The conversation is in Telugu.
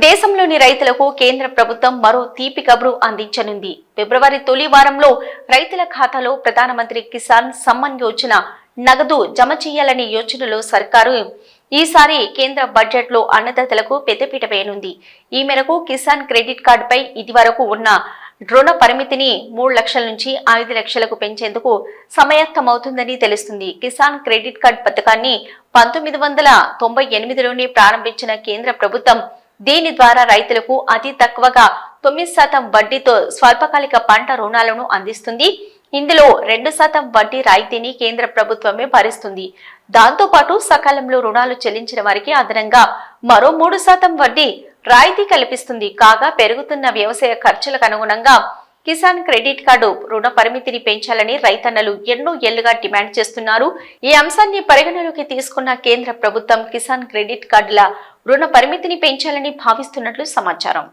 దేశంలోని రైతులకు కేంద్ర ప్రభుత్వం మరో తీపి కబురు అందించనుంది. ఫిబ్రవరి తొలి వారంలో రైతుల ఖాతాలో ప్రధానమంత్రి కిసాన్ సమ్మాన్ యోజన నగదు జమ చేయాలనే యోచనలో సర్కారు ఈసారి కేంద్ర బడ్జెట్ లో అన్నదాతలకు పెద్దపీట వేయనుంది. ఈ మేరకు కిసాన్ క్రెడిట్ కార్డుపై ఇదివరకు ఉన్న రుణ పరిమితిని 3 లక్షల నుంచి 5 లక్షలకు పెంచేందుకు సమాయత్తమవుతుందని తెలుస్తుంది. కిసాన్ క్రెడిట్ కార్డు పథకాన్ని 1998లోనే ప్రారంభించిన కేంద్ర ప్రభుత్వం దీని ద్వారా రైతులకు అతి తక్కువగా 9% వడ్డీతో స్వల్పకాలిక పంట రుణాలను అందిస్తుంది. ఇందులో 2% వడ్డీ రాయితీని కేంద్ర ప్రభుత్వమే భరిస్తుంది. దాంతో పాటు సకాలంలో రుణాలు చెల్లించిన వారికి అదనంగా మరో 3% వడ్డీ రాయితీ కల్పిస్తుంది. కాగా పెరుగుతున్న వ్యవసాయ ఖర్చులకు అనుగుణంగా కిసాన్ క్రెడిట్ కార్డు రుణ పరిమితిని పెంచాలని రైతన్నలు ఎన్నో ఏళ్లుగా డిమాండ్ చేస్తున్నారు. ఈ అంశాన్ని పరిగణలోకి తీసుకున్న కేంద్ర ప్రభుత్వం కిసాన్ క్రెడిట్ కార్డుల రుణ పరిమితిని పెంచాలని భావిస్తున్నట్లు సమాచారం.